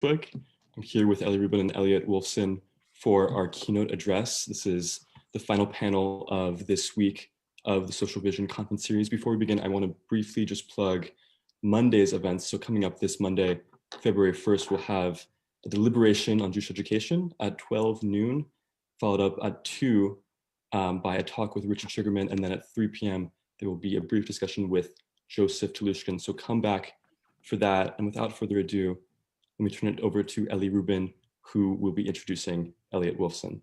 Facebook. I'm here with Eli Rubin and Elliot Wolfson for our keynote address. This is the final panel of this week of the Social Vision Conference Series. Before we begin, I want to briefly just plug Monday's events. So coming up this Monday, February 1st, we'll have a deliberation on Jewish education at 12 noon, followed up at 2 by a talk with Richard Sugarman, and then at 3 p.m. there will be a brief discussion with Joseph Telushkin. So come back for that. And without further ado, let me turn it over to Eli Rubin, who will be introducing Elliot Wolfson.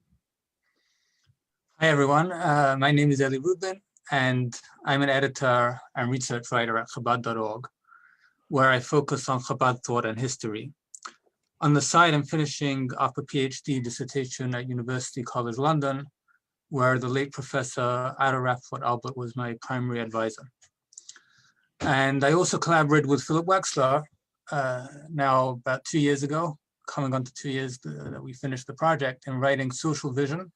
Hi, everyone. My name is Eli Rubin, and I'm an editor and research writer at Chabad.org, where I focus on Chabad thought and history. On the side, I'm finishing up a PhD dissertation at University College London, where the late Professor Ada Rapoport Albert was my primary advisor. And I also collaborated with Philip Wexler now about 2 years ago, coming on to 2 years that we finished the project, in writing Social Vision,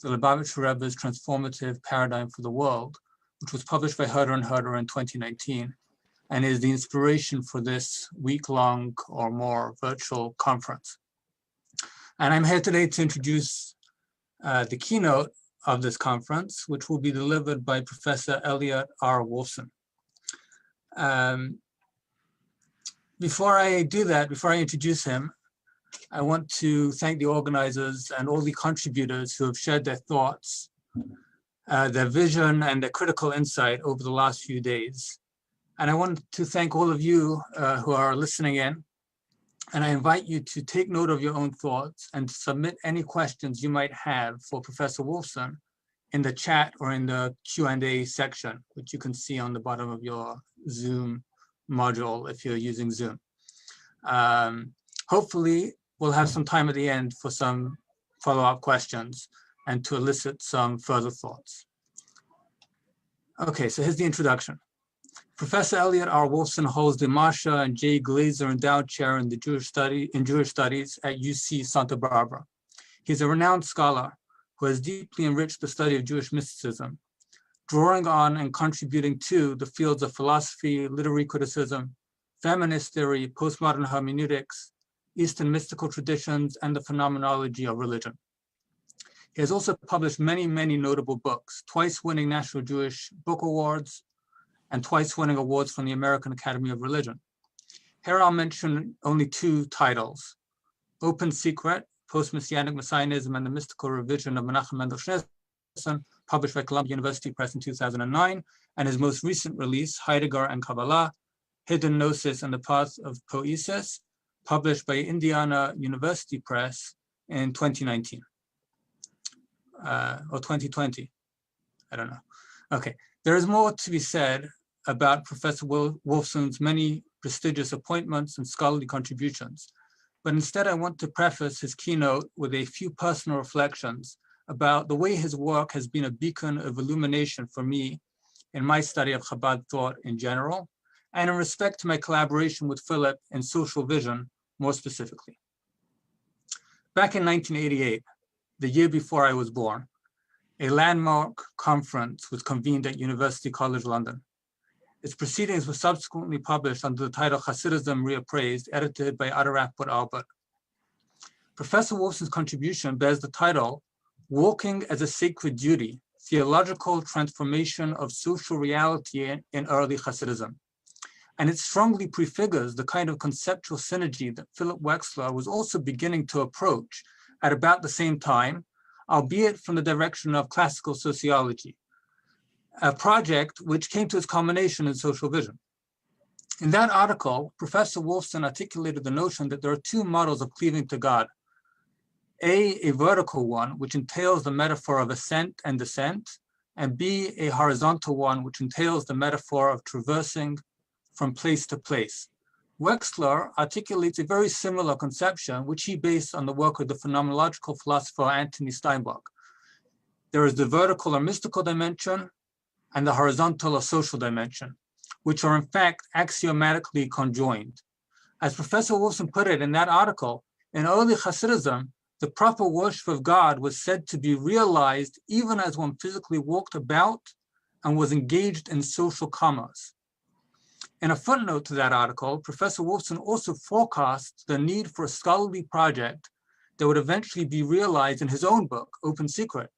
the Lubavitcher Rebbe's Transformative Paradigm for the World, which was published by Herder and Herder in 2019, and is the inspiration for this week-long or more virtual conference. And I'm here today to introduce the keynote of this conference, which will be delivered by Professor Elliot R. Wolfson. Before I do that, before I introduce him, I want to thank the organizers and all the contributors who have shared their thoughts, their vision, and their critical insight over the last few days. And I want to thank all of you who are listening in. And I invite you to take note of your own thoughts and to submit any questions you might have for Professor Wolfson in the chat or in the Q&A section, which you can see on the bottom of your Zoom module if you're using Zoom. Hopefully, we'll have some time at the end for some follow-up questions and to elicit some further thoughts. Okay, so here's the introduction. Professor Elliot R. Wolfson holds the Marsha and J. Glazer Endowed Chair in Jewish Studies at UC Santa Barbara. He's a renowned scholar who has deeply enriched the study of Jewish mysticism, drawing on and contributing to the fields of philosophy, literary criticism, feminist theory, postmodern hermeneutics, Eastern mystical traditions, and the phenomenology of religion. He has also published many, many notable books, twice winning National Jewish Book Awards, and twice winning awards from the American Academy of Religion. Here I'll mention only 2 titles: Open Secret, Post-Messianic Messianism and the Mystical Revision of Menachem Mendel Schneerson, published by Columbia University Press in 2009, and his most recent release, Heidegger and Kabbalah, Hidden Gnosis and the Path of Poesis, published by Indiana University Press in 2019, or 2020, I don't know. Okay, there is more to be said about Professor Wolfson's many prestigious appointments and scholarly contributions, but instead I want to preface his keynote with a few personal reflections about the way his work has been a beacon of illumination for me in my study of Chabad thought in general, and in respect to my collaboration with Philip in Social Vision more specifically. Back in 1988, the year before I was born, a landmark conference was convened at University College London. Its proceedings were subsequently published under the title Hasidism Reappraised, edited by Ada Rapoport Albert. Professor Wolfson's contribution bears the title Walking as a Sacred Duty, Theological Transformation of Social Reality in Early Hasidism. And it strongly prefigures the kind of conceptual synergy that Philip Wexler was also beginning to approach at about the same time, albeit from the direction of classical sociology, a project which came to its culmination in Social Vision. In that article, Professor Wolfson articulated the notion that there are 2 models of cleaving to God. A vertical one, which entails the metaphor of ascent and descent, and B, a horizontal one, which entails the metaphor of traversing from place to place. Wexler articulates a very similar conception, which he based on the work of the phenomenological philosopher Anthony Steinbach. There is the vertical or mystical dimension and the horizontal or social dimension, which are in fact axiomatically conjoined. As Professor Wolfson put it in that article, in early Hasidism, the proper worship of God was said to be realized even as one physically walked about and was engaged in social commerce. In a footnote to that article, Professor Wolfson also forecasts the need for a scholarly project that would eventually be realized in his own book, Open Secret.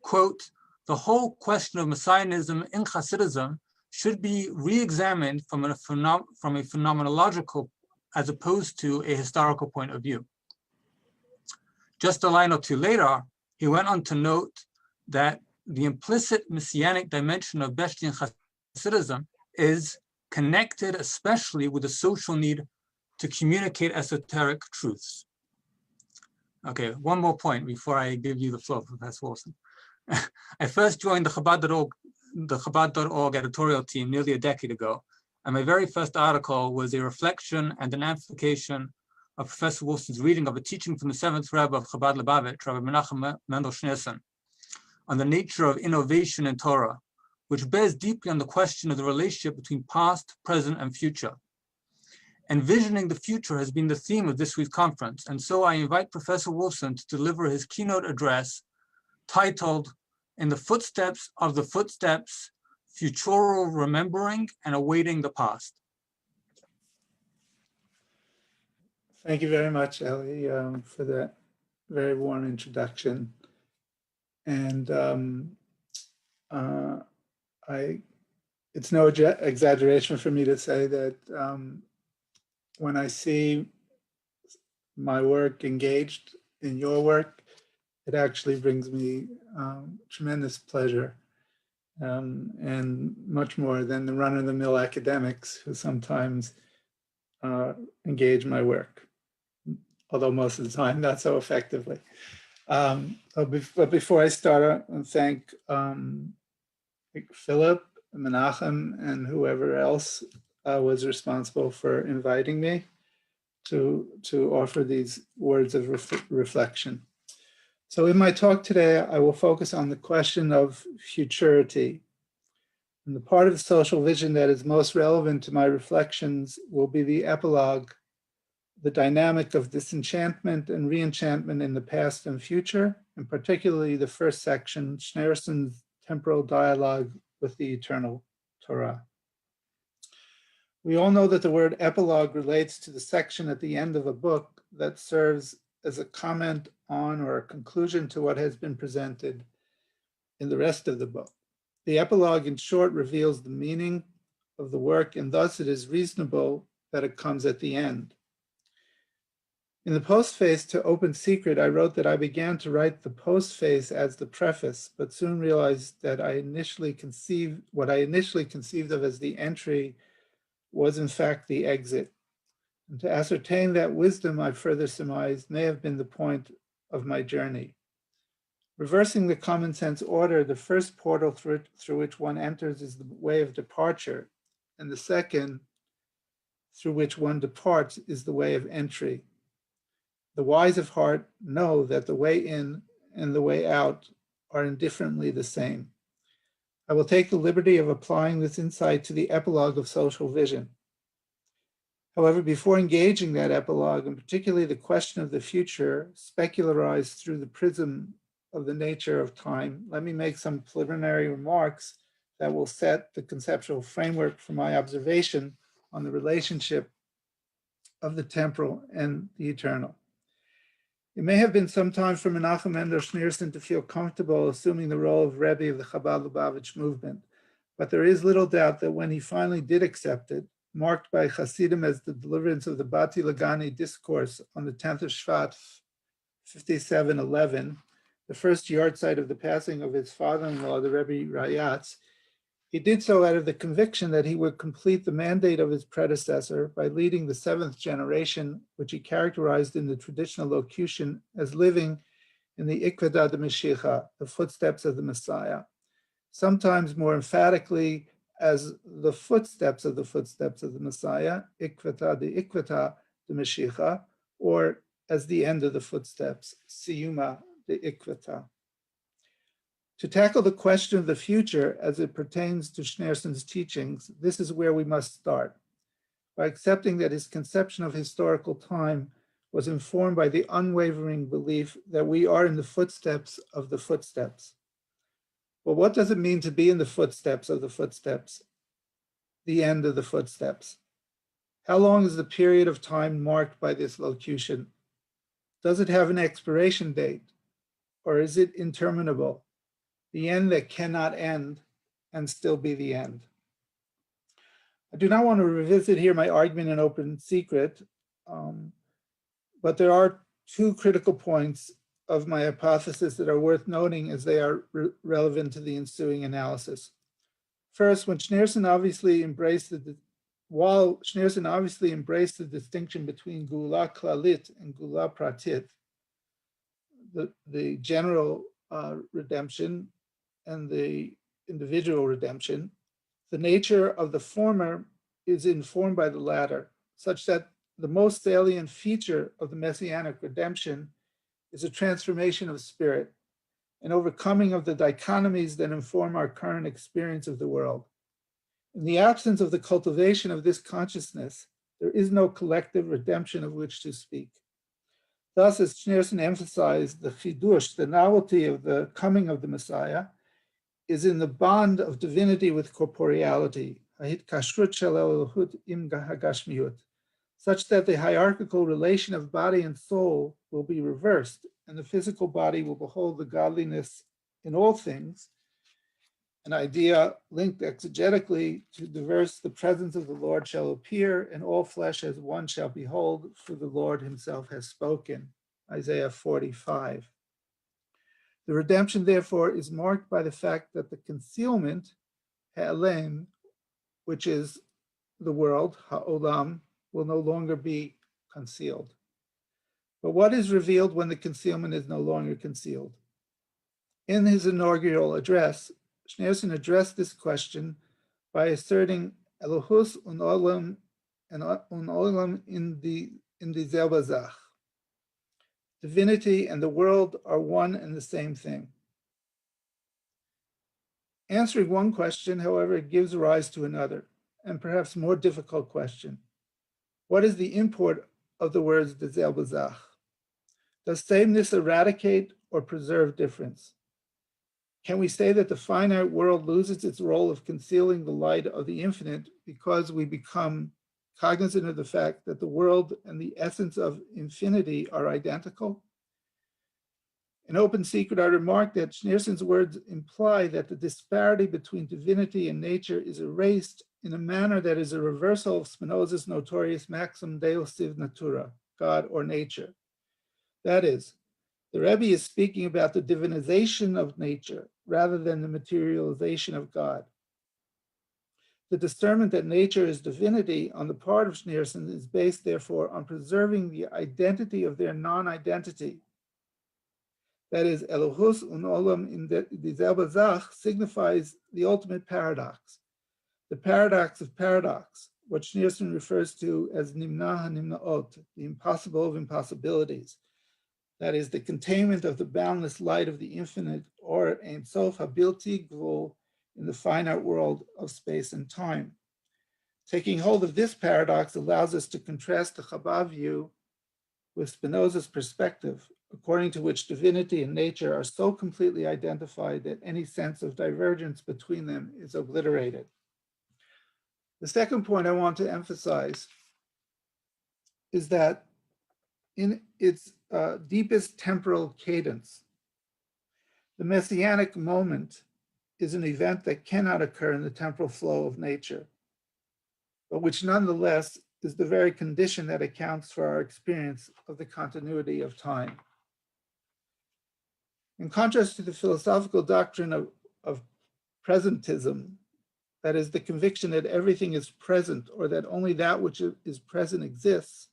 Quote, the whole question of messianism in Hasidism should be re-examined from a phenomenological as opposed to a historical point of view. Just a line or two later, he went on to note that the implicit messianic dimension of Bechtian Hasidism is connected especially with the social need to communicate esoteric truths. Okay, one more point before I give you the floor, Professor Wolfson. I first joined the Chabad.org editorial team nearly a decade ago, and my very first article was a reflection and an amplification of Professor Wolfson's reading of a teaching from the 7th Rebbe of Chabad Lubavitch, Rabbi Menachem Mendel Schneerson, on the nature of innovation in Torah, which bears deeply on the question of the relationship between past, present, and future. Envisioning the future has been the theme of this week's conference, and so I invite Professor Wolfson to deliver his keynote address titled In the Footsteps of the Footsteps, Futural Remembering and Awaiting the Past. Thank you very much, Eli, for that very warm introduction. And it's no exaggeration for me to say that when I see my work engaged in your work, it actually brings me tremendous pleasure, and much more than the run-of-the-mill academics who sometimes engage my work, although most of the time not so effectively. But before I start, I want to thank Philip, Menachem, and whoever else was responsible for inviting me to offer these words of reflection. So in my talk today, I will focus on the question of futurity. And the part of the social vision that is most relevant to my reflections will be the epilogue, the dynamic of disenchantment and reenchantment in the past and future, and particularly the first section, Schneerson's temporal dialogue with the eternal Torah. We all know that the word epilogue relates to the section at the end of a book that serves as a comment on or a conclusion to what has been presented in the rest of the book. The epilogue, in short, reveals the meaning of the work, and thus it is reasonable that it comes at the end. In the postface to Open Secret, I wrote that I began to write the postface as the preface, but soon realized that what I initially conceived of as the entry was in fact the exit. And to ascertain that wisdom, I further surmised, may have been the point of my journey. Reversing the common sense order, the first portal through which one enters is the way of departure, and the second, through which one departs, is the way of entry. The wise of heart know that the way in and the way out are indifferently the same. I will take the liberty of applying this insight to the epilogue of social vision. However, before engaging that epilogue, and particularly the question of the future, specularized through the prism of the nature of time, let me make some preliminary remarks that will set the conceptual framework for my observation on the relationship of the temporal and the eternal. It may have been some time for Menachem Mendel Schneerson to feel comfortable assuming the role of Rebbe of the Chabad Lubavitch movement, but there is little doubt that when he finally did accept it, marked by Hasidim as the deliverance of the Bati Lagani discourse on the 10th of Shvat, 5711, the first yahrzeit of the passing of his father-in-law, the Rebbe Rayatz, he did so out of the conviction that he would complete the mandate of his predecessor by leading the seventh generation, which he characterized in the traditional locution as living in the Ikveda de Mashiach, the footsteps of the Messiah, sometimes more emphatically as the footsteps of the Messiah, Ikveta de Mashiach, or as the end of the footsteps, Siyuma de Ikveta. To tackle the question of the future as it pertains to Schneerson's teachings, this is where we must start, by accepting that his conception of historical time was informed by the unwavering belief that we are in the footsteps of the footsteps. But what does it mean to be in the footsteps of the footsteps? the end of the footsteps? How long is the period of time marked by this locution? Does it have an expiration date, or is it interminable, the end that cannot end and still be the end? I do not want to revisit here my argument in open secret, but there are two critical points of my hypothesis that are worth noting as they are relevant to the ensuing analysis. First, while Schneerson obviously embraced the distinction between Gula Klalit and Gula Pratit, the general redemption and the individual redemption, the nature of the former is informed by the latter, such that the most salient feature of the messianic redemption is a transformation of spirit, an overcoming of the dichotomies that inform our current experience of the world. In the absence of the cultivation of this consciousness, there is no collective redemption of which to speak. Thus, as Schneerson emphasized, the chidush, the novelty of the coming of the Messiah, is in the bond of divinity with corporeality, such that the hierarchical relation of body and soul will be reversed, and the physical body will behold the godliness in all things, an idea linked exegetically to diverse, the presence of the Lord shall appear, and all flesh as one shall behold, for the Lord himself has spoken, Isaiah 45. The redemption, therefore, is marked by the fact that the concealment, ha'elem, which is the world, ha'olam, will no longer be concealed. But what is revealed when the concealment is no longer concealed? In his inaugural address, Schneerson addressed this question by asserting Elohus und Olam in the selbe Sach. Divinity and the world are one and the same thing. Answering one question, however, gives rise to another, and perhaps more difficult question. What is the import of the words derselbe Sach? Does sameness eradicate or preserve difference? Can we say that the finite world loses its role of concealing the light of the infinite because we become cognizant of the fact that the world and the essence of infinity are identical? In open secret, I remarked that Schneerson's words imply that the disparity between divinity and nature is erased in a manner that is a reversal of Spinoza's notorious maxim Deus sive natura, God or nature. That is, the Rebbe is speaking about the divinization of nature rather than the materialization of God. The discernment that nature is divinity on the part of Schneerson is based, therefore, on preserving the identity of their non-identity. That is, Elohus und Olam in dieselbe Sach signifies the ultimate paradox, the paradox of paradox, what Schneerson refers to as nimna ha-nimnaot, the impossible of impossibilities. That is, the containment of the boundless light of the infinite, or Ein Sof habilti gvul, in the finite world of space and time. Taking hold of this paradox allows us to contrast the Chabad view with Spinoza's perspective, according to which divinity and nature are so completely identified that any sense of divergence between them is obliterated. The second point I want to emphasize is that in its deepest temporal cadence, the messianic moment is an event that cannot occur in the temporal flow of nature, but which nonetheless is the very condition that accounts for our experience of the continuity of time. In contrast to the philosophical doctrine of presentism, that is, the conviction that everything is present or that only that which is present exists,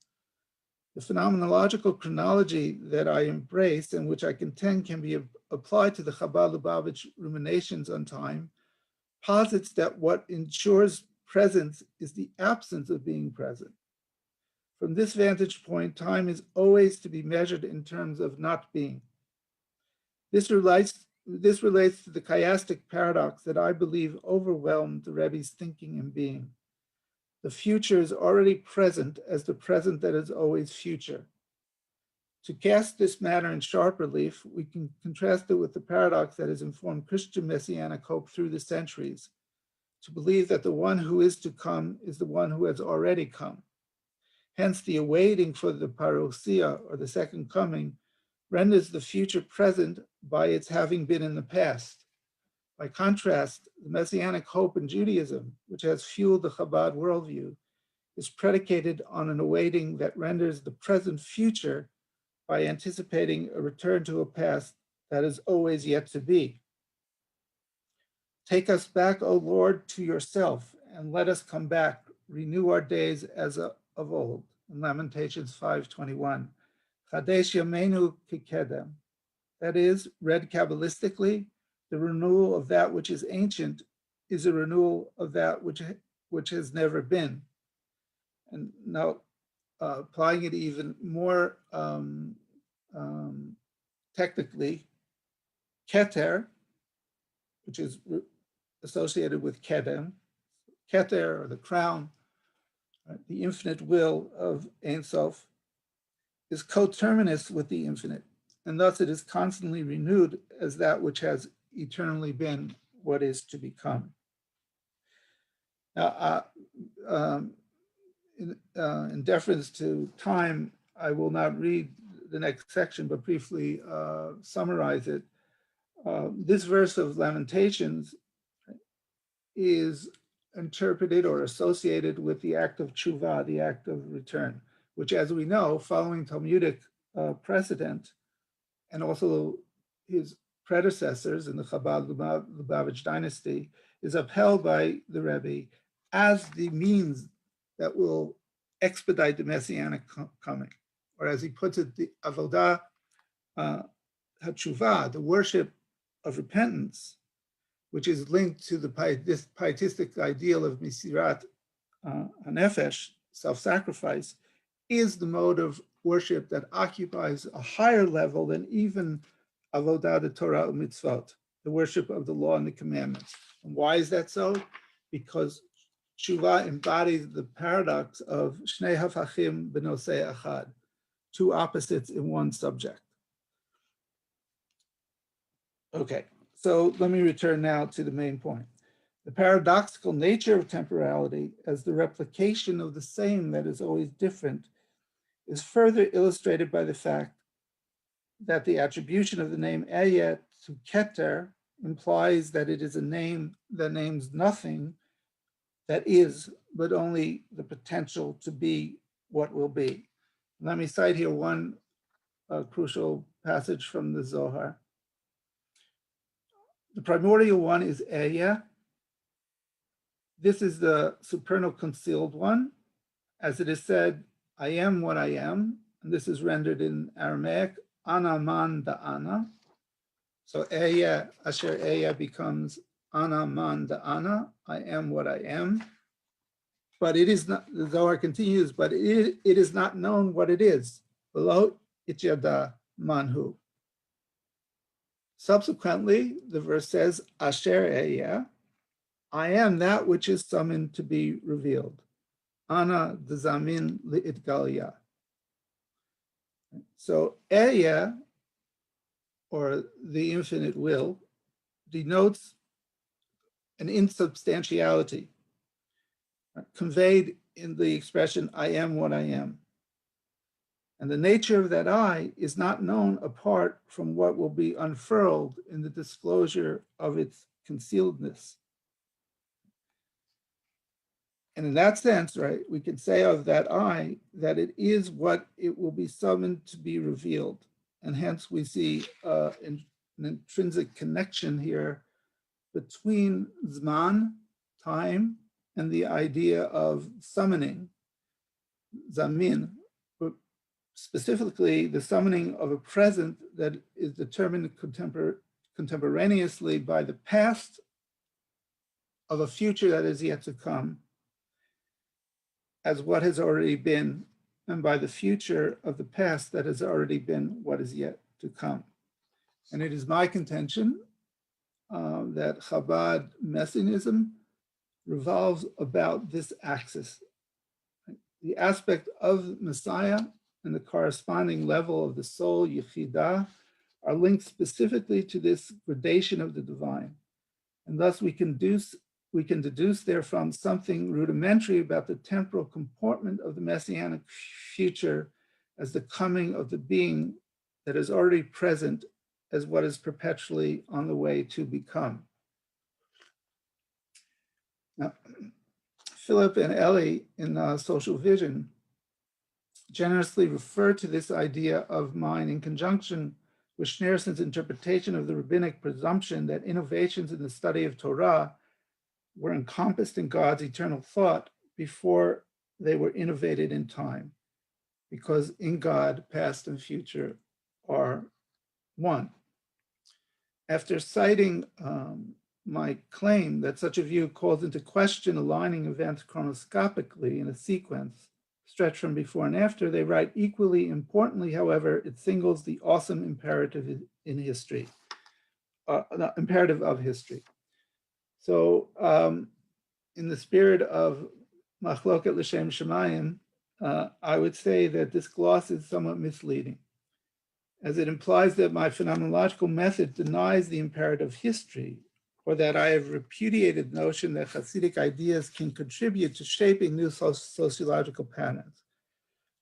the phenomenological chronology that I embrace and which I contend can be applied to the Chabad-Lubavitch ruminations on time posits that what ensures presence is the absence of being present. From this vantage point, time is always to be measured in terms of not being. This relates to the chiastic paradox that I believe overwhelmed the Rebbe's thinking and being. The future is already present as the present that is always future. To cast this matter in sharp relief, we can contrast it with the paradox that has informed Christian messianic hope through the centuries. to believe that the one who is to come is the one who has already come. Hence, the awaiting for the parousia, or the second coming, renders the future present by its having been in the past. By contrast, the messianic hope in Judaism, which has fueled the Chabad worldview, is predicated on an awaiting that renders the present future by anticipating a return to a past that is always yet to be. Take us back, O Lord, to yourself, and let us come back, renew our days as of old. In Lamentations 5:21. Chadesh Yameinu Kikedem. That is, read Kabbalistically, the renewal of that which is ancient is a renewal of that which has never been. And now, applying it even more technically, Keter, which is associated with Kedem, Keter, or the crown, right, the infinite will of Ein Sof, is coterminous with the infinite, and thus it is constantly renewed as that which has eternally been what is to become. Now, in deference to time, I will not read the next section, but briefly summarize it. This verse of Lamentations is interpreted or associated with the act of tshuva, the act of return, which, as we know, following Talmudic precedent, and also his predecessors in the Chabad-Lubavitch dynasty, is upheld by the Rebbe as the means that will expedite the messianic coming, or as he puts it, the avodah hatshuva, the worship of repentance, which is linked to this pietistic ideal of misirat hanefesh, self-sacrifice, is the mode of worship that occupies a higher level than even avodah the Torah u'mitzvot, the worship of the law and the commandments. And why is that so? Because tshuva embodies the paradox of shnei hafachim b'nosei achad, two opposites in one subject. Okay, so let me return now to the main point. The paradoxical nature of temporality as the replication of the same that is always different is further illustrated by the fact that the attribution of the name Elliot to Keter implies that it is a name that names nothing that is, but only the potential to be what will be. Let me cite here one crucial passage from the Zohar. The primordial one is Eya. This is the supernal concealed one. As it is said, I am what I am. And this is rendered in Aramaic, Ana man da Ana. So Eya, Asher Eya becomes Ana man da Ana. I am what I am. But it is not, the Zohar continues, but it is not known what it is. Below ityada manhu. Subsequently, the verse says, Asher Eya, I am that which is summoned to be revealed. Ana dezamin li'itgalia. So Eya, or the infinite will, denotes an insubstantiality conveyed in the expression, I am what I am. And the nature of that I is not known apart from what will be unfurled in the disclosure of its concealedness. And in that sense, right, we can say of that I that it is what it will be summoned to be revealed. And hence we see an intrinsic connection here between Zman, time, and the idea of summoning, Zamin, but specifically the summoning of a present that is determined contemporaneously by the past of a future that is yet to come, as what has already been, and by the future of the past that has already been what is yet to come. And it is my contention that Chabad messianism revolves about this axis. The aspect of Messiah and the corresponding level of the soul, Yechidah, are linked specifically to this gradation of the divine. And thus we can deduce we can deduce therefrom something rudimentary about the temporal comportment of the messianic future as the coming of the being that is already present as what is perpetually on the way to become. Now, Philip and Eli in Social Vision generously refer to this idea of mind in conjunction with Schneerson's interpretation of the rabbinic presumption that innovations in the study of Torah were encompassed in God's eternal thought before they were innovated in time, because in God, past and future are one. After citing my claim that such a view calls into question aligning events chronoscopically in a sequence stretched from before and after, they write, equally importantly, however, it singles the awesome imperative in history, the imperative of history. So in the spirit of Machloket L'Shem Shemayim, I would say that this gloss is somewhat misleading, as it implies that my phenomenological method denies the imperative history, or that I have repudiated the notion that Hasidic ideas can contribute to shaping new sociological patterns.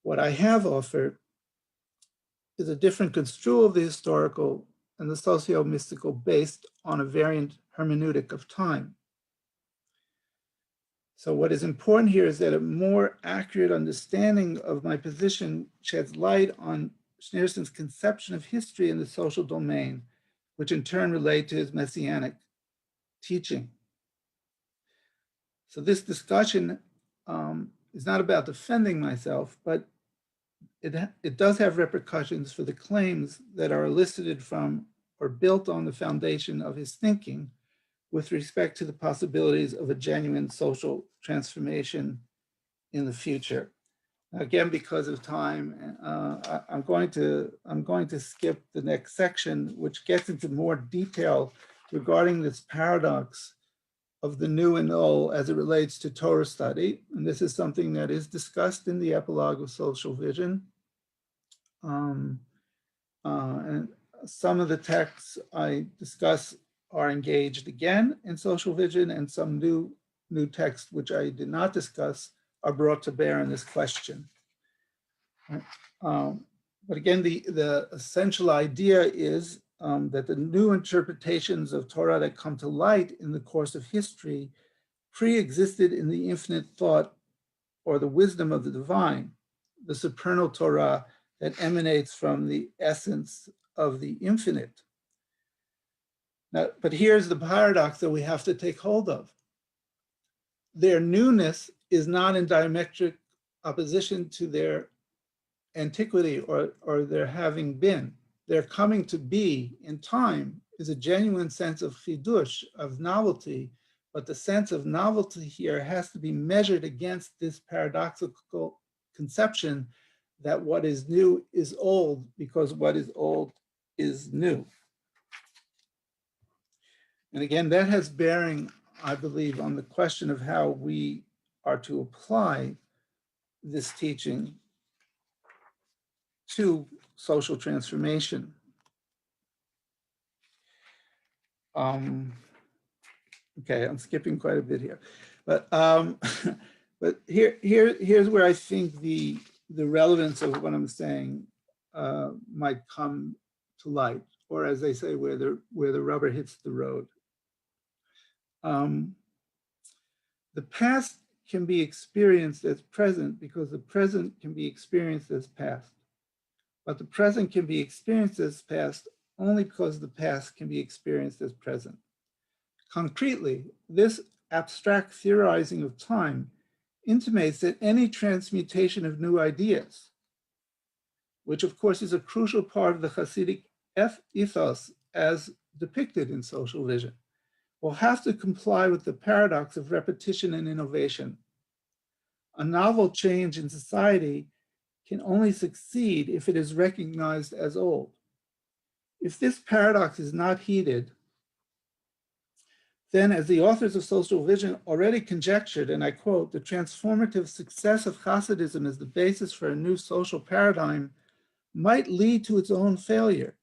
What I have offered is a different construal of the historical and the socio-mystical based on a variant hermeneutic of time. So what is important here is that a more accurate understanding of my position sheds light on Schneerson's conception of history in the social domain, which in turn relate to his messianic teaching. So this discussion is not about defending myself, but it does have repercussions for the claims that are elicited from or built on the foundation of his thinking with respect to the possibilities of a genuine social transformation in the future. Again, because of time, I'm going to skip the next section, which gets into more detail regarding this paradox of the new and old as it relates to Torah study. And this is something that is discussed in the epilogue of Social Vision. And some of the texts I discuss are engaged again in Social Vision, and some new texts which I did not discuss are brought to bear in this question. But again, the essential idea is that the new interpretations of Torah that come to light in the course of history pre-existed in the infinite thought or the wisdom of the divine, the supernal Torah that emanates from the essence of the infinite. Now, but here's the paradox that we have to take hold of. Their newness is not in diametric opposition to their antiquity or their having been. Their coming to be in time is a genuine sense of chidush, of novelty, but the sense of novelty here has to be measured against this paradoxical conception that what is new is old because what is old is new. And again, that has bearing, I believe, on the question of how we are to apply this teaching to social transformation. Okay, I'm skipping quite a bit here, but but here's where I think the relevance of what I'm saying might come to light, or as they say, where the rubber hits the road. The past can be experienced as present because the present can be experienced as past, but the present can be experienced as past only because the past can be experienced as present. Concretely, this abstract theorizing of time intimates that any transmutation of new ideas, which of course is a crucial part of the Hasidic ethos as depicted in Social Vision, will have to comply with the paradox of repetition and innovation. A novel change in society can only succeed if it is recognized as old. If this paradox is not heeded, then as the authors of Social Vision already conjectured, and I quote, the transformative success of Hasidism as the basis for a new social paradigm might lead to its own failure,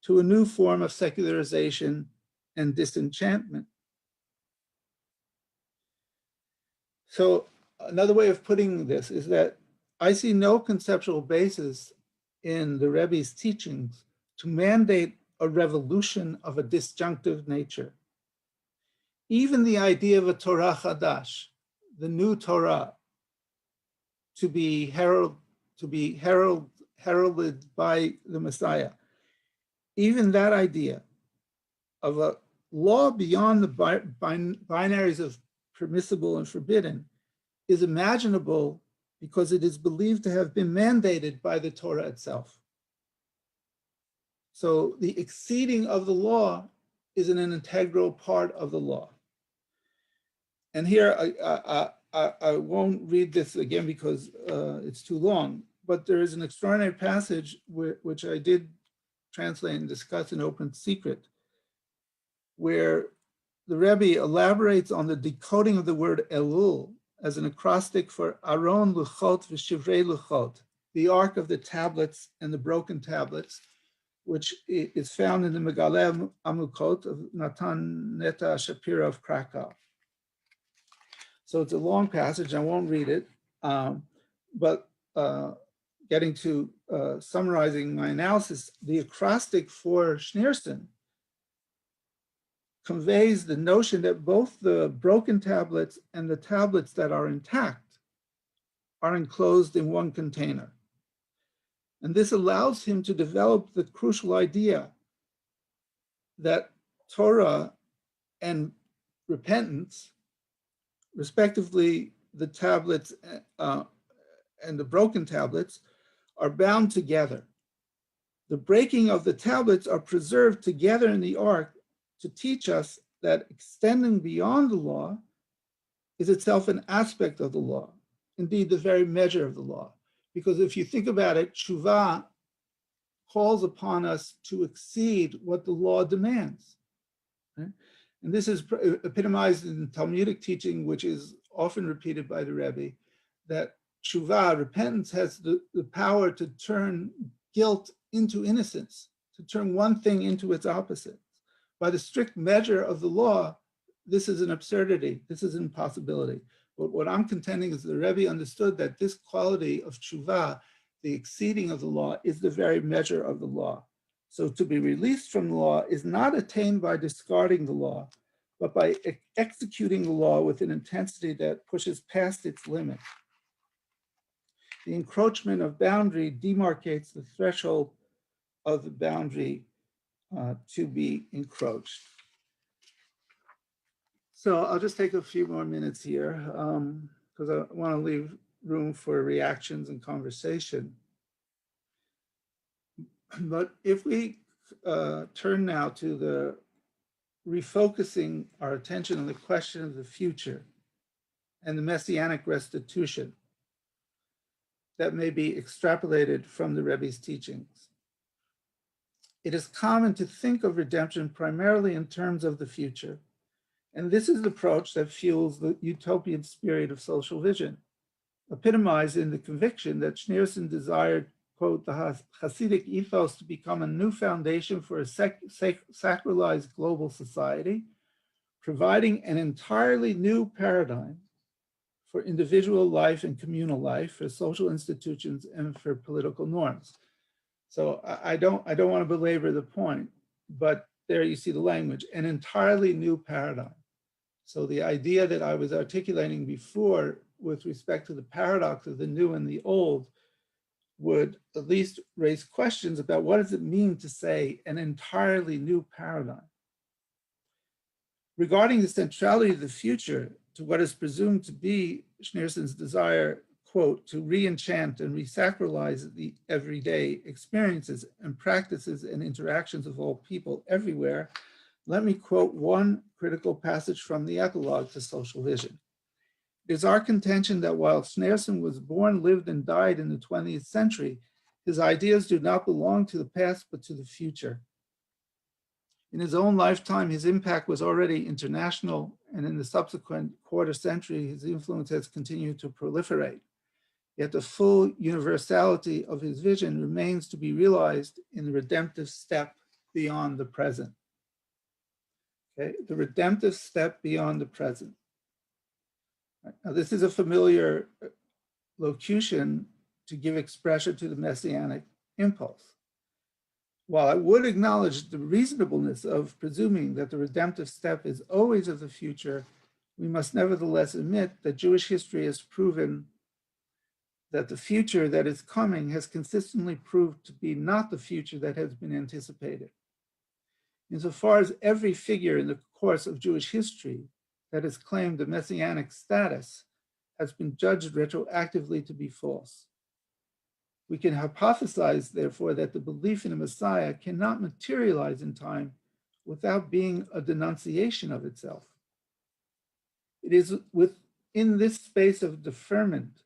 to a new form of secularization and disenchantment. So another way of putting this is that I see no conceptual basis in the Rebbe's teachings to mandate a revolution of a disjunctive nature. Even the idea of a Torah Chadash, the new Torah, to be heralded by the Messiah, even that idea of a law beyond the binaries of permissible and forbidden is imaginable because it is believed to have been mandated by the Torah itself. So the exceeding of the law is an integral part of the law. And here, I won't read this again because it's too long, but there is an extraordinary passage which I did translate and discuss in Open Secret, where the Rebbe elaborates on the decoding of the word Elul as an acrostic for Aron Luchot v'Shivrei Luchot, the Ark of the Tablets and the Broken Tablets, which is found in the Megaleh Amukot of Natan Neta Shapira of Krakow. So it's a long passage, I won't read it, but getting to summarizing my analysis, the acrostic for Schneerson conveys the notion that both the broken tablets and the tablets that are intact are enclosed in one container. And this allows him to develop the crucial idea that Torah and repentance, respectively the tablets and the broken tablets, are bound together. The breaking of the tablets are preserved together in the ark to teach us that extending beyond the law is itself an aspect of the law, indeed the very measure of the law. Because if you think about it, tshuva calls upon us to exceed what the law demands. Right? And this is epitomized in Talmudic teaching, which is often repeated by the Rebbe, that tshuva, repentance, has the power to turn guilt into innocence, to turn one thing into its opposite. By the strict measure of the law, this is an absurdity, this is an impossibility. But what I'm contending is the Rebbe understood that this quality of tshuva, the exceeding of the law, is the very measure of the law. So to be released from the law is not attained by discarding the law, but by executing the law with an intensity that pushes past its limit. The encroachment of boundary demarcates the threshold of the boundary to be encroached. So I'll just take a few more minutes here because I want to leave room for reactions and conversation. But if we turn now to the refocusing our attention on the question of the future and the messianic restitution that may be extrapolated from the Rebbe's teachings. It is common to think of redemption primarily in terms of the future. And this is the approach that fuels the utopian spirit of social vision, epitomized in the conviction that Schneerson desired, quote, the Hasidic ethos to become a new foundation for a sacralized global society, providing an entirely new paradigm for individual life and communal life, for social institutions, and for political norms. So I don't want to belabor the point, but there you see the language, an entirely new paradigm. So the idea that I was articulating before with respect to the paradox of the new and the old would at least raise questions about what does it mean to say an entirely new paradigm. Regarding the centrality of the future to what is presumed to be Schneerson's desire, quote, to re-enchant and re-sacralize the everyday experiences and practices and interactions of all people everywhere, let me quote one critical passage from the epilogue to Social Vision. It is our contention that while Schneerson was born, lived, and died in the 20th century, his ideas do not belong to the past, but to the future. In his own lifetime, his impact was already international, and in the subsequent quarter century, his influence has continued to proliferate. Yet the full universality of his vision remains to be realized in the redemptive step beyond the present. Okay, the redemptive step beyond the present. Now, this is a familiar locution to give expression to the messianic impulse. While I would acknowledge the reasonableness of presuming that the redemptive step is always of the future, we must nevertheless admit that Jewish history has proven that the future that is coming has consistently proved to be not the future that has been anticipated. Insofar as every figure in the course of Jewish history that has claimed a messianic status has been judged retroactively to be false. We can hypothesize, therefore, that the belief in a Messiah cannot materialize in time without being a denunciation of itself. It is within this space of deferment,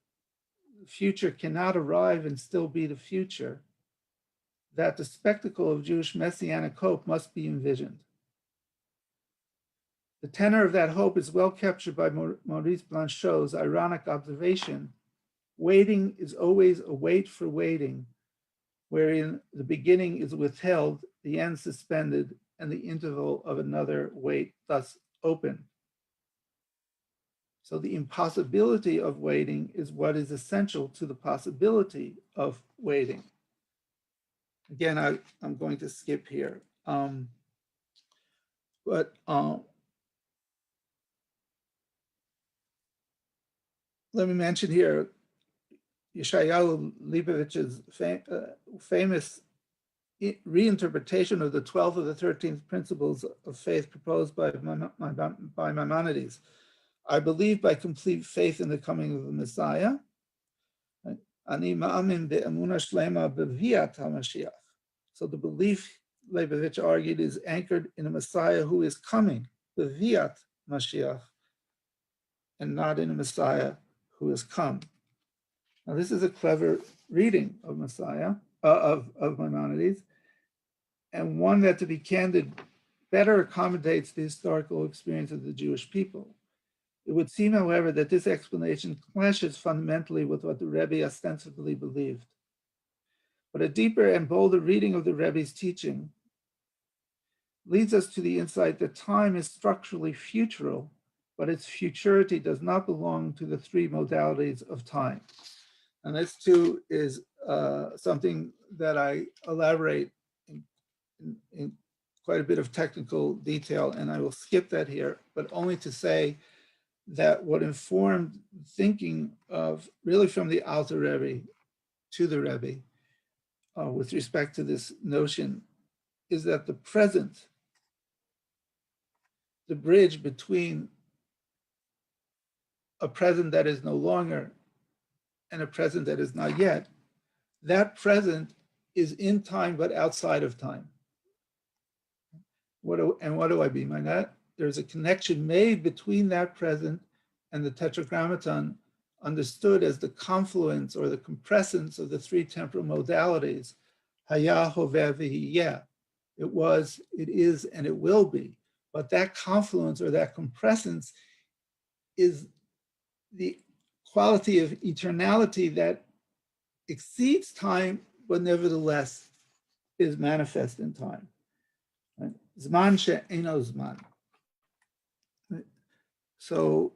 the future cannot arrive and still be the future, that the spectacle of Jewish messianic hope must be envisioned. The tenor of that hope is well captured by Maurice Blanchot's ironic observation: waiting is always a wait for waiting, wherein the beginning is withheld, the end suspended, and the interval of another wait thus open. So the impossibility of waiting is what is essential to the possibility of waiting. Again, I'm going to skip here. Let me mention here Yeshayahu Leibovich's famous reinterpretation of the 12th of the 13th principles of faith proposed by Maimonides. I believe by complete faith in the coming of the Messiah. Ani ma'amin be'emunah shlema beviat HaMashiach. So the belief, Leibovich argued, is anchored in a Messiah who is coming, beviat Mashiach, and not in a Messiah who has come. Now, this is a clever reading of Messiah, of Maimonides, and one that, to be candid, better accommodates the historical experience of the Jewish people. It would seem, however, that this explanation clashes fundamentally with what the Rebbe ostensibly believed. But a deeper and bolder reading of the Rebbe's teaching leads us to the insight that time is structurally futural, but its futurity does not belong to the three modalities of time. And this too is something that I elaborate in quite a bit of technical detail, and I will skip that here, but only to say that what informed thinking of, really from the Alter Rebbe to the Rebbe, with respect to this notion, is that the present, the bridge between a present that is no longer and a present that is not yet, that present is in time but outside of time. What do I mean by that? There's a connection made between that present and the Tetragrammaton, understood as the confluence or the compressence of the three temporal modalities, Haya, Hoveh, V'hiyeh. It was, it is, and it will be. But that confluence or that compressence is the quality of eternality that exceeds time, but nevertheless is manifest in time. Zman she'eino zman. So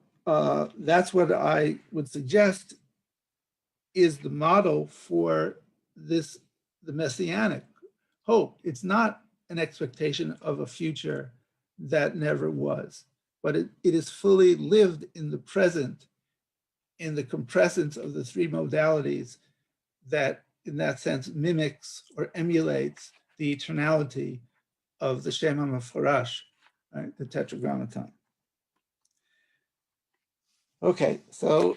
that's what I would suggest is the model for this, the messianic hope. It's not an expectation of a future that never was, but it is fully lived in the present, in the compressence of the three modalities that, in that sense, mimics or emulates the eternality of the Shem HaMeforash, right, the Tetragrammaton. Okay, so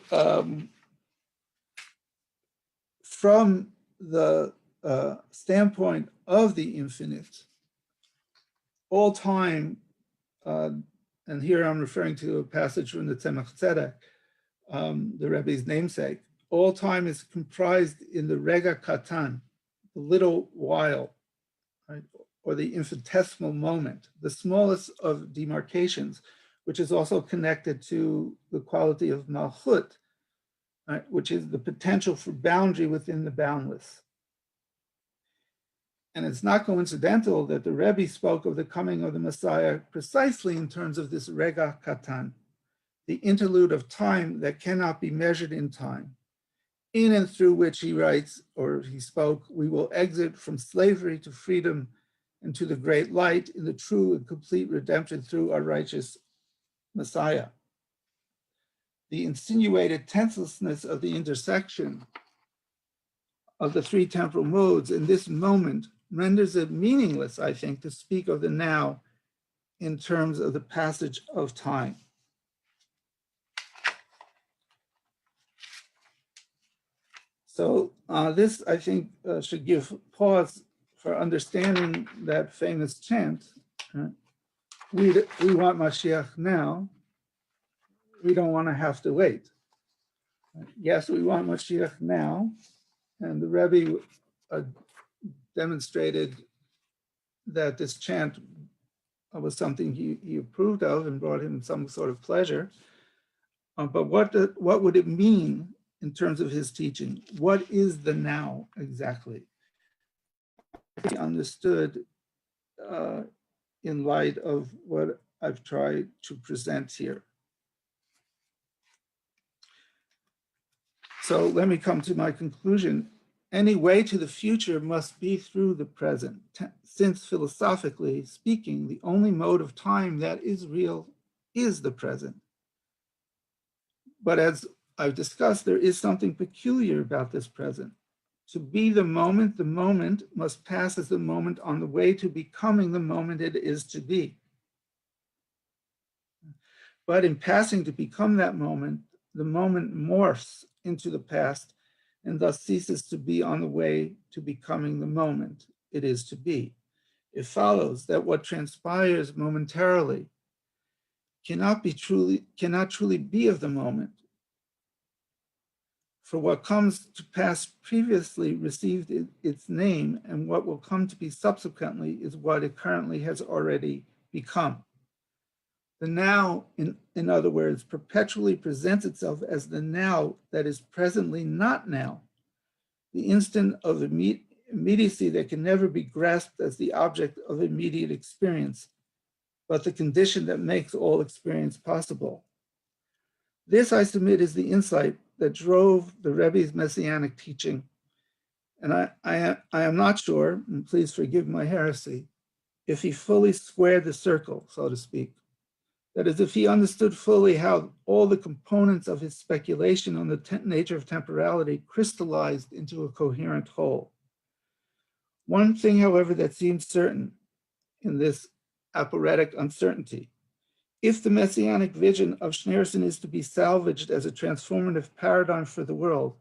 from the standpoint of the infinite, all time, and here I'm referring to a passage from the Tzemach Tzedek, the Rebbe's namesake, all time is comprised in the Rega Katan, the little while, right, or the infinitesimal moment, the smallest of demarcations, which is also connected to the quality of Malchut, right, which is the potential for boundary within the boundless. And it's not coincidental that the Rebbe spoke of the coming of the Messiah precisely in terms of this Rega Katan, the interlude of time that cannot be measured in time, in and through which he writes, or he spoke, we will exit from slavery to freedom and to the great light in the true and complete redemption through our righteous Messiah. The insinuated tenselessness of the intersection of the three temporal modes in this moment renders it meaningless, I think, to speak of the now in terms of the passage of time. So this, I think, should give pause for understanding that famous chant. We want Mashiach now. We don't want to have to wait. Yes, we want Mashiach now. And the Rebbe demonstrated that this chant was something he approved of and brought him some sort of pleasure. But what would it mean in terms of his teaching? What is the now exactly? He understood in light of what I've tried to present here. So let me come to my conclusion. Any way to the future must be through the present, since philosophically speaking, the only mode of time that is real is the present. But as I've discussed, there is something peculiar about this present. To be the moment must pass as the moment on the way to becoming the moment it is to be. But in passing to become that moment, the moment morphs into the past and thus ceases to be on the way to becoming the moment it is to be. It follows that what transpires momentarily cannot truly be of the moment. For what comes to pass previously received its name, and what will come to be subsequently is what it currently has already become. The now, in other words, perpetually presents itself as the now that is presently not now, the instant of immediacy that can never be grasped as the object of immediate experience, but the condition that makes all experience possible. This, I submit, is the insight that drove the Rebbe's messianic teaching. And I am not sure, and please forgive my heresy, if he fully squared the circle, so to speak. That is, if he understood fully how all the components of his speculation on the nature of temporality crystallized into a coherent whole. One thing, however, that seems certain in this aporetic uncertainty, if the messianic vision of Schneerson is to be salvaged as a transformative paradigm for the world,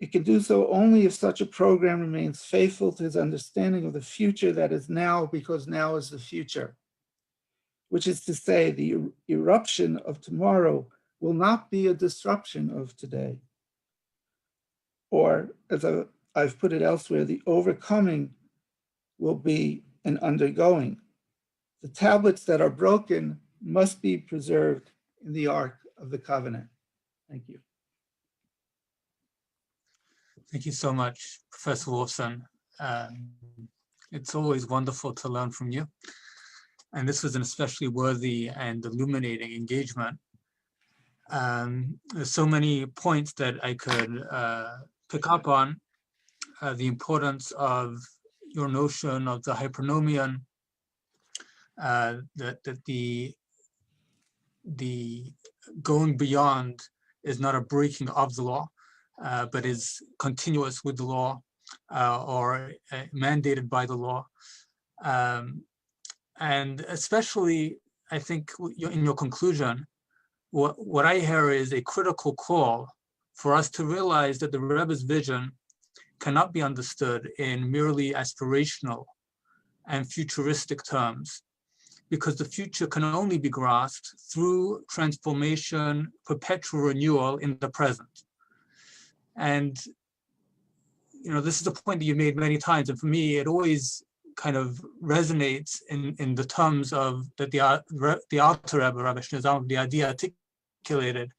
it can do so only if such a program remains faithful to his understanding of the future that is now, because now is the future. Which is to say, the eruption of tomorrow will not be a disruption of today. Or, as I've put it elsewhere, the overcoming will be an undergoing. The tablets that are broken must be preserved in the Ark of the Covenant. Thank you. Thank you so much, Professor Wolfson. It's always wonderful to learn from you. And this was an especially worthy and illuminating engagement. There's so many points that I could pick up on. The importance of your notion of the hypernomian, that the going beyond is not a breaking of the law, but is continuous with the law or mandated by the law. And especially, I think in your conclusion, what I hear is a critical call for us to realize that the Rebbe's vision cannot be understood in merely aspirational and futuristic terms, because the future can only be grasped through transformation, perpetual renewal in the present. And this is a point that you made many times, and for me, it always kind of resonates in the terms of that the Alter Rebbe, Rabbi Shneur Zalman, the idea articulated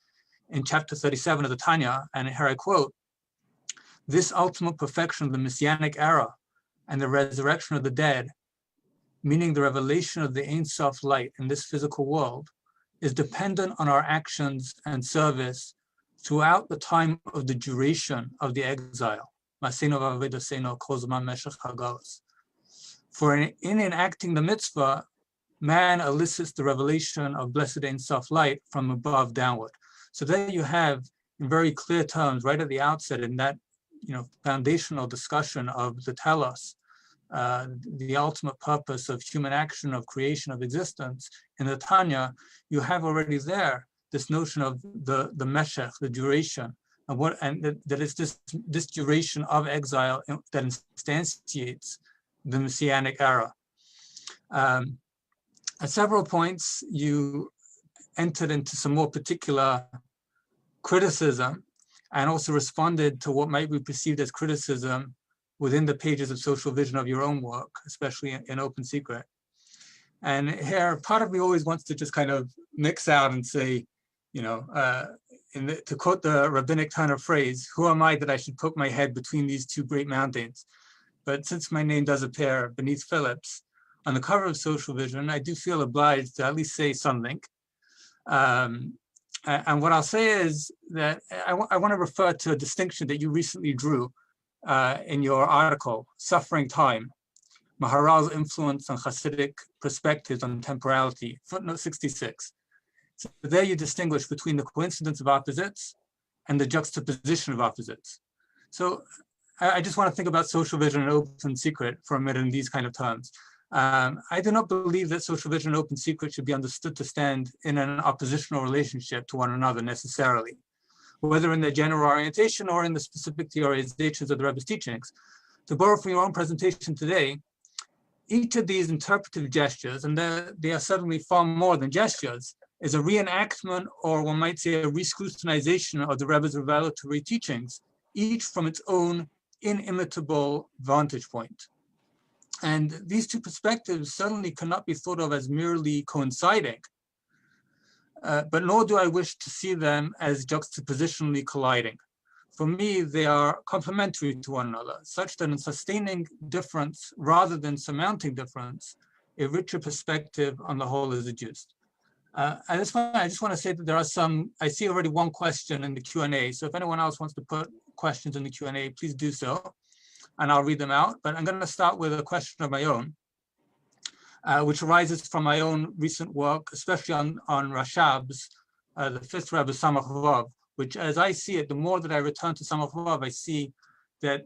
in chapter 37 of the Tanya, and here I quote, "This ultimate perfection of the Messianic era and the resurrection of the dead, meaning the revelation of the Ein Sof light in this physical world, is dependent on our actions and service throughout the time of the duration of the exile. For in enacting the mitzvah, man elicits the revelation of blessed Ein Sof light from above downward. So there you have, in very clear terms, right at the outset, in that foundational discussion of the telos, the ultimate purpose of human action, of creation, of existence, in the Tanya, you have already there this notion of the meshech, the duration, and that is this duration of exile that instantiates the Messianic era. At several points, you entered into some more particular criticism and also responded to what might be perceived as criticism within the pages of Social Vision of your own work, especially in Open Secret. And here, part of me always wants to just kind of mix out and say, to quote the rabbinic turn of phrase, who am I that I should put my head between these two great mountains? But since my name does appear beneath Phillips on the cover of Social Vision, I do feel obliged to at least say something. And what I'll say is that I want to refer to a distinction that you recently drew in your article, Suffering Time, Maharal's Influence on Hasidic Perspectives on Temporality, footnote 66. So there you distinguish between the coincidence of opposites and the juxtaposition of opposites. So I just want to think about Social Vision and Open Secret for a minute in these kind of terms. I do not believe that Social Vision and Open Secret should be understood to stand in an oppositional relationship to one another necessarily, whether in their general orientation or in the specific theorizations of the Rebbe's teachings. To borrow from your own presentation today, each of these interpretive gestures, and they are certainly far more than gestures, is a reenactment, or one might say a rescrutinization of the Rebbe's revelatory teachings, each from its own inimitable vantage point. And these two perspectives certainly cannot be thought of as merely coinciding, but nor do I wish to see them as juxtapositionally colliding. For me, they are complementary to one another, such that in sustaining difference rather than surmounting difference, a richer perspective on the whole is adduced. At this point, I just want to say that there are some, I see already one question in the Q&A, so if anyone else wants to put questions in the Q&A, please do so, and I'll read them out. But I'm going to start with a question of my own, which arises from my own recent work, especially on Rashab's, the fifth Rebbe, Samach Vav, which, as I see it, the more that I return to Samach Vav, I see that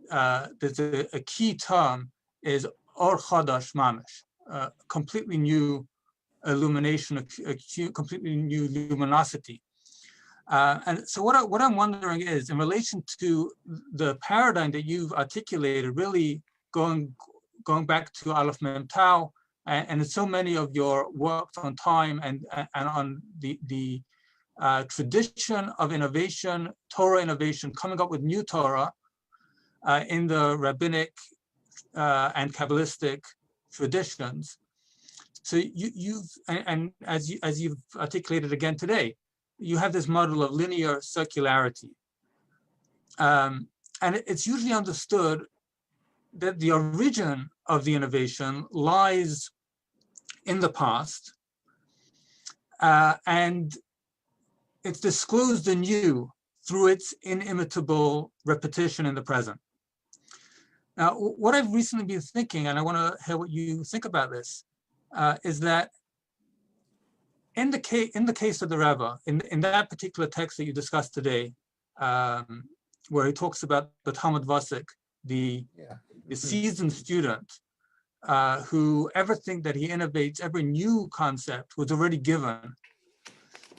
there's a key term is Or Chadash Mamish, completely new illumination, a completely new luminosity. And so what I'm wondering is, in relation to the paradigm that you've articulated, really going back to Aleph Mem Tau, and so many of your works on time and on the tradition of innovation, Torah innovation, coming up with new Torah in the rabbinic and Kabbalistic traditions. So and as you've articulated again today, you have this model of linear circularity. And it's usually understood that the origin of the innovation lies in the past, and it's disclosed anew through its inimitable repetition in the present. Now, what I've recently been thinking, and I want to hear what you think about this, is that in the case of the Rebbe, in that particular text that you discussed today, where he talks about the Talmud Vasek, the seasoned student, who everything that he innovates, every new concept was already given.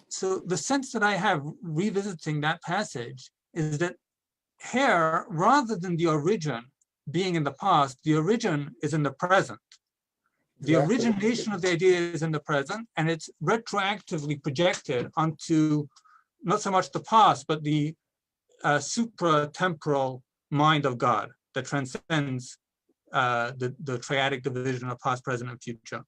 So the sense that I have revisiting that passage is that here, rather than the origin being in the past, the origin is in the present. The origination of the idea is in the present, and it's retroactively projected onto not so much the past, but the supra-temporal mind of God that transcends the triadic division of past, present, and future.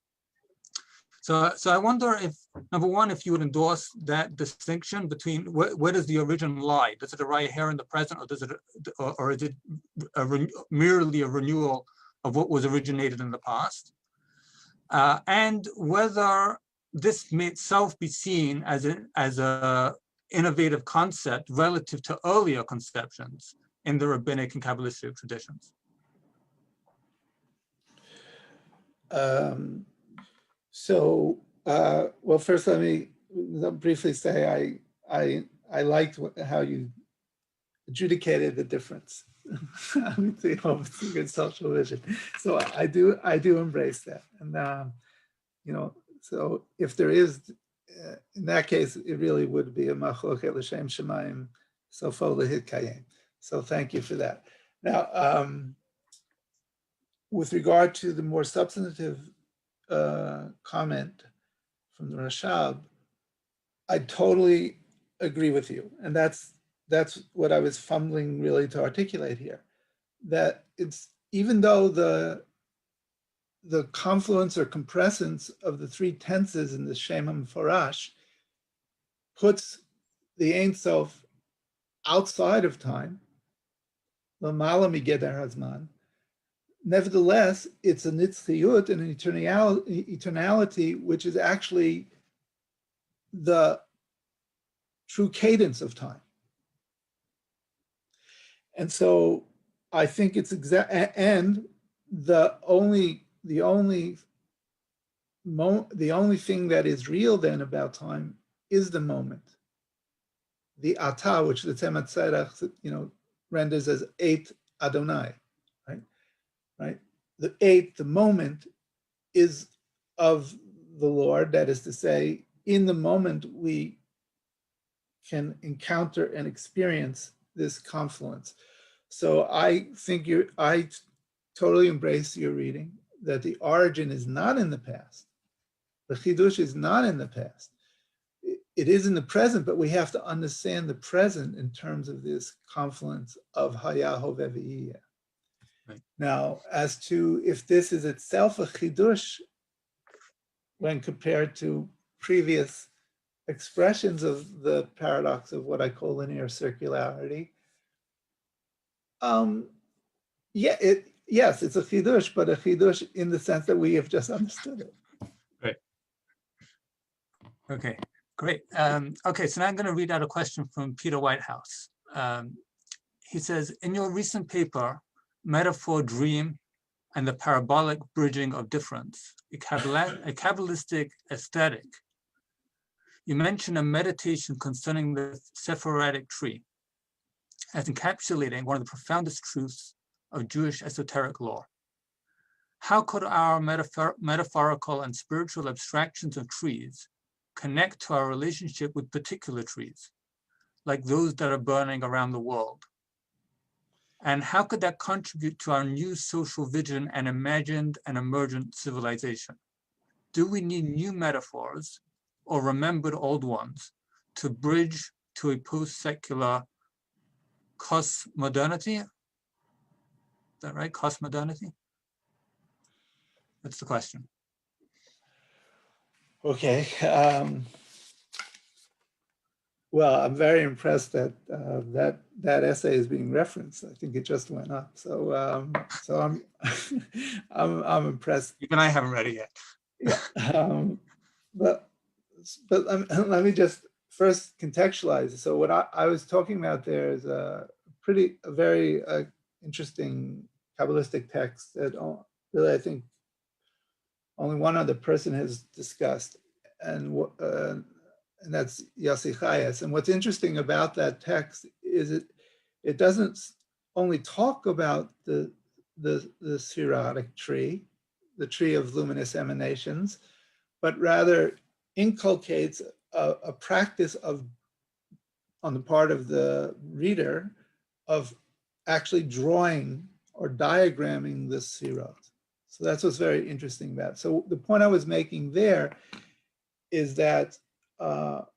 So I wonder if, number one, if you would endorse that distinction between where does the origin lie? Does it lie here in the present, or is it merely a renewal of what was originated in the past? And whether this may itself be seen as a innovative concept relative to earlier conceptions in the rabbinic and Kabbalistic traditions? Well, first let me briefly say I liked how you adjudicated the difference between holistic and social vision. So I do embrace that, and so if there is, in that case, it really would be a machloket l'shem shemayim sofo lehitkayim. So thank you for that. Now, with regard to the more substantive comment from the Rashab, I totally agree with you, and that's what I was fumbling really to articulate here. That it's, even though the confluence or compressence of the three tenses in the Shem HaMeforash puts the Ein Sof outside of time, l'mala migeder hazman. Nevertheless, it's a nitzchiyut and an eternality, which is actually the true cadence of time. And so I think it's and the only thing that is real then about time is the moment. The atah, which the Tzemach Tzedek, renders as eight Adonai, right? The eight, the moment, is of the Lord. That is to say, in the moment we can encounter and experience this confluence. So I think I totally embrace your reading that the origin is not in the past. The chidush is not in the past. It is in the present, but we have to understand the present in terms of this confluence of haya, hoveh, v'yiyeh. Right. Now, as to if this is itself a chidush when compared to previous expressions of the paradox of what I call linear circularity, yes, it's a chidush, but a chidush in the sense that we have just understood it. Right. Okay, great. Okay, so now I'm going to read out a question from Peter Whitehouse. He says, in your recent paper, Metaphor, Dream, and the Parabolic Bridging of Difference, a Kabbalistic aesthetic, you mention a meditation concerning the Sephardic tree as encapsulating one of the profoundest truths of Jewish esoteric lore. How could our metaphorical and spiritual abstractions of trees connect to our relationship with particular trees, like those that are burning around the world? And how could that contribute to our new social vision and imagined and emergent civilization? Do we need new metaphors or remembered old ones to bridge to a post-secular cosmodernity? Is that right, cosmodernity? That's the question. Okay. Well, I'm very impressed that that essay is being referenced. I think it just went up. So I'm I'm impressed. Even I haven't read it yet. Yeah. But let me just first contextualize. So what I was talking about there is a very interesting Kabbalistic text that really I think only one other person has discussed, and that's Yossi Chayes. And what's interesting about that text is it doesn't only talk about the Sephardic tree, the tree of luminous emanations, but rather inculcates a practice of, on the part of the reader, of actually drawing or diagramming the Sefirot. So that's what's very interesting about it. So the point I was making there is that the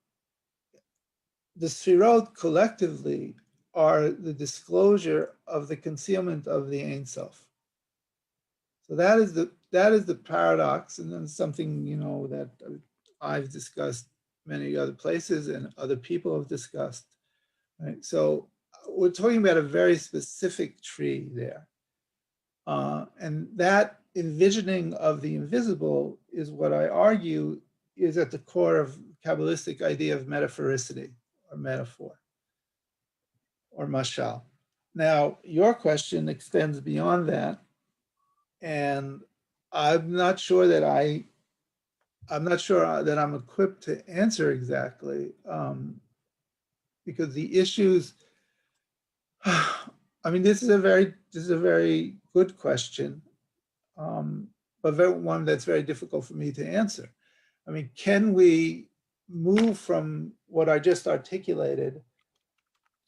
Sefirot collectively are the disclosure of the concealment of the Ein Sof. So that is the paradox, and then something that I've discussed many other places and other people have discussed. Right? So we're talking about a very specific tree there, and that envisioning of the invisible is what I argue is at the core of Kabbalistic idea of metaphoricity or metaphor or mashal. Now, your question extends beyond that, and I'm not sure that I'm equipped to answer exactly, because the issues. I mean, this is a very good question, but one that's very difficult for me to answer. I mean, can we move from what I just articulated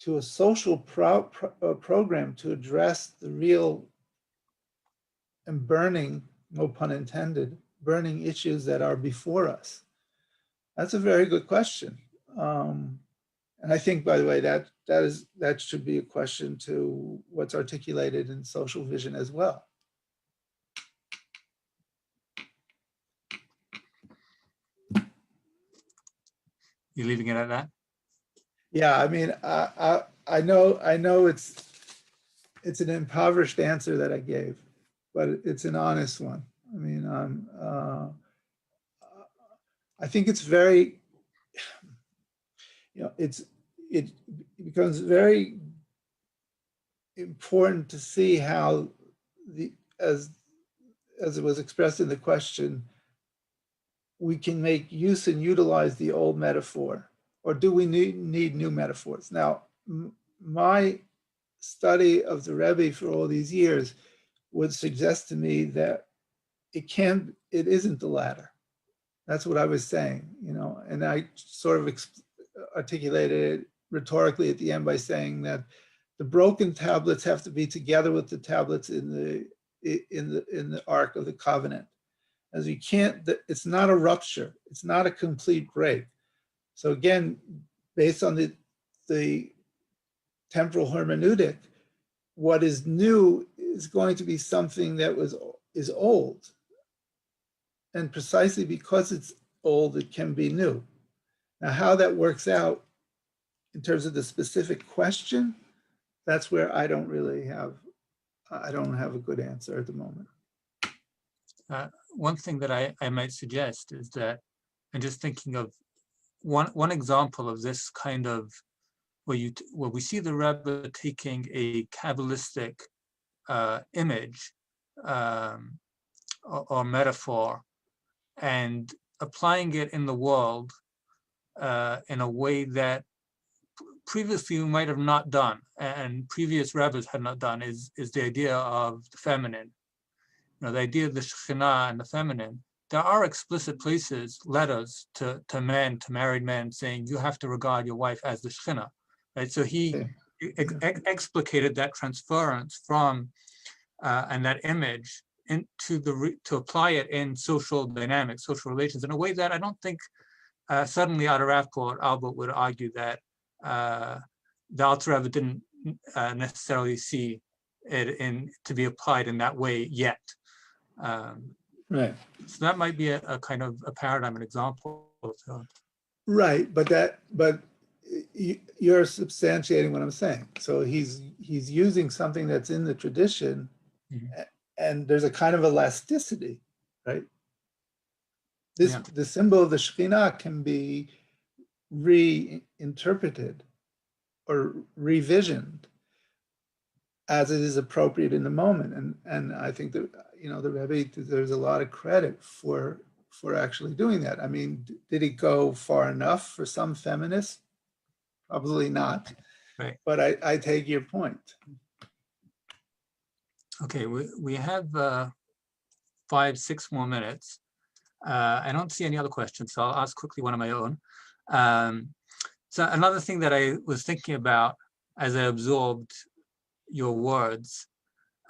to a social program to address the real and burning, no pun intended, burning issues that are before us? That's a very good question. And I think, by the way, that should be a question to what's articulated in social vision as well. You leaving it at that? Yeah, I mean, I know it's an impoverished answer that I gave, but it's an honest one. I mean, I think it's very, it becomes very important to see how as it was expressed in the question, we can make use and utilize the old metaphor, or do we need new metaphors? Now, my study of the Rebbe for all these years would suggest to me that it isn't the latter. That's what I was saying, and I sort of articulated it rhetorically at the end by saying that the broken tablets have to be together with the tablets in the Ark of the Covenant. As you can't, it's not a rupture, it's not a complete break. So again, based on the temporal hermeneutic, what is new is going to be something that is old. And precisely because it's old, it can be new. Now, how that works out in terms of the specific question, that's where I don't have a good answer at the moment. One thing that I might suggest is that, and just thinking of one example of this kind of, where we see the Rebbe taking a Kabbalistic image or metaphor and applying it in the world in a way that previously we might have not done, and previous rabbis had not done, is the idea of the feminine. The idea of the Shekhinah and the feminine. There are explicit places, letters to married men, saying you have to regard your wife as the Shekhinah, right? So he explicated that transference from and that image to apply it in social dynamics, social relations, in a way that I don't think suddenly out of Rapport, Albert would argue that the Alter Rebbe didn't necessarily see it to be applied in that way yet. Right. So that might be a kind of a paradigm, an example. Right, but you're substantiating what I'm saying. So he's using something that's in the tradition, and there's a kind of elasticity, right? The symbol of the Shekhinah can be reinterpreted or revisioned as it is appropriate in the moment. And I think that, the Rebbe, there's a lot of credit for actually doing that. I mean, did he go far enough for some feminists? Probably not. Right. But I take your point. Okay, we have 5-6 more minutes. I don't see any other questions, so I'll ask quickly one of my own. So another thing that I was thinking about as I absorbed your words,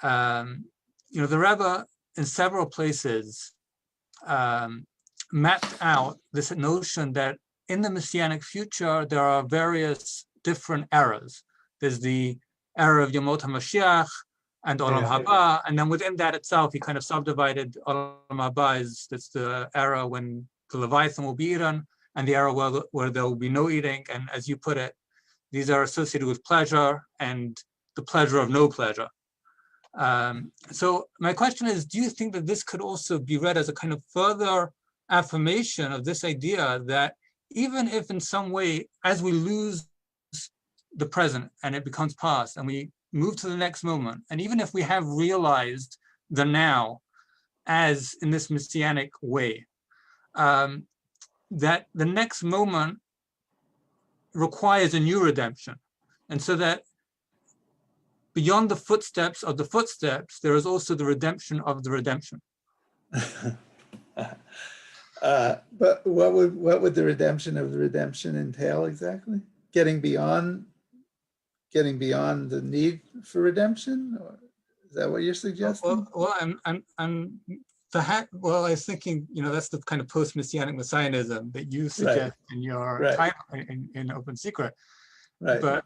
the Rebbe in several places mapped out this notion that in the Messianic future, there are various different eras. There's the era of Yemot HaMashiach and Olam Haba, and then within that itself, he kind of subdivided Olam Haba that's the era when the Leviathan will be eaten, and the era where there will be no eating. And as you put it, these are associated with pleasure and the pleasure of no pleasure. So my question is, do you think that this could also be read as a kind of further affirmation of this idea that even if in some way, as we lose the present and it becomes past and we move to the next moment, and even if we have realized the now as in this messianic way, that the next moment requires a new redemption. And so that beyond the footsteps of the footsteps, there is also the redemption of the redemption. But what would the redemption of the redemption entail exactly? Getting beyond the need for redemption? Or is that what you're suggesting? Well, I was thinking, that's the kind of post-messianic messianism that you suggest in your title in Open Secret. Right. But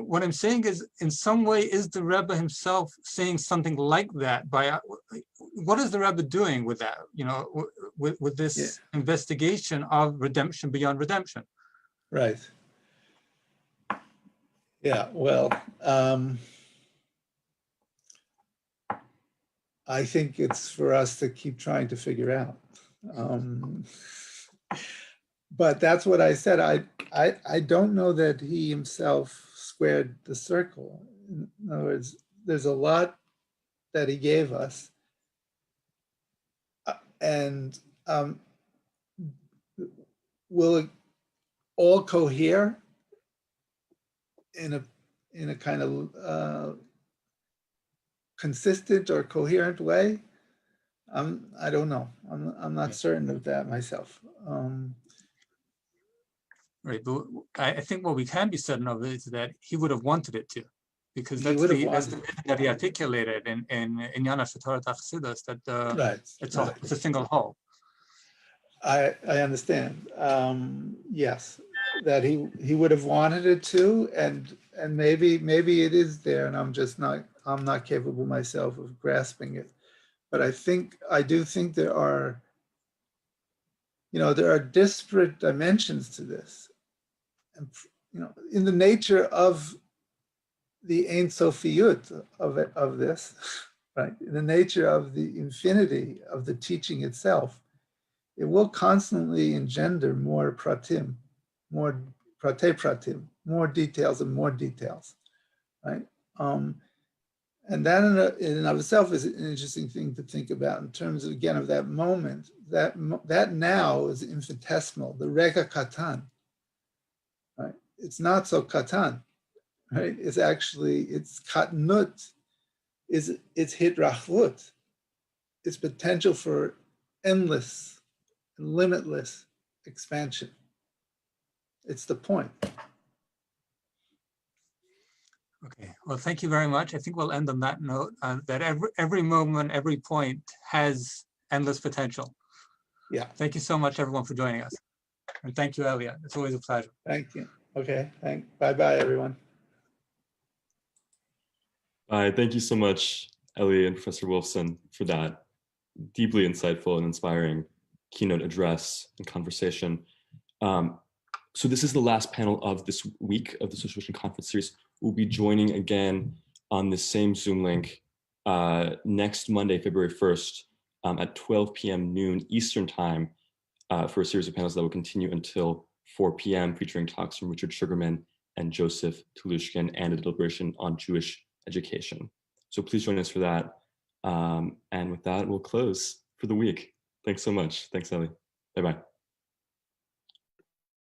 what I'm saying is, in some way, is the Rebbe himself saying something like that? What is the Rebbe doing with that? With this investigation of redemption beyond redemption? Right. Yeah. Well, I think it's for us to keep trying to figure out. But that's what I said. I don't know that he himself squared the circle. In other words, there's a lot that he gave us, and will it all cohere in a kind of consistent or coherent way? I don't know. I'm not certain of that myself. Right, but I think what we can be certain of is that he would have wanted it to, because that's the vision that he articulated in Inyana Shatorat Achsidus, that it's a single whole. I understand. Yes, that he would have wanted it to, and maybe it is there, and I'm not capable myself of grasping it. But I do think there are disparate dimensions to this. And, in the nature of the Ein Sofiyut of this, right? In the nature of the infinity of the teaching itself, it will constantly engender more pratim, more prate pratim, more details and more details, right? And that in and of itself is an interesting thing to think about in terms of, again, of that moment. That now is infinitesimal, the rega katan, right? It's not so katan, right? It's katnut, it's hitrachvut, it's potential for endless and limitless expansion. It's the point. Okay, well, thank you very much. I think we'll end on that note, that every moment, every point has endless potential. Yeah. Thank you so much, everyone, for joining us. And thank you, Elliot. It's always a pleasure. Thank you. Okay, bye-bye, everyone. Bye. Thank you so much, Ellie and Professor Wolfson, for that deeply insightful and inspiring keynote address and conversation. So this is the last panel of this week of the Social Vision Conference series. We'll be joining again on the same Zoom link next Monday, February 1st at 12 p.m. noon Eastern time for a series of panels that will continue until 4 p.m. featuring talks from Richard Sugarman and Joseph Tulushkin and a deliberation on Jewish education. So please join us for that. And with that, we'll close for the week. Thanks so much. Thanks, Ellie. Bye-bye.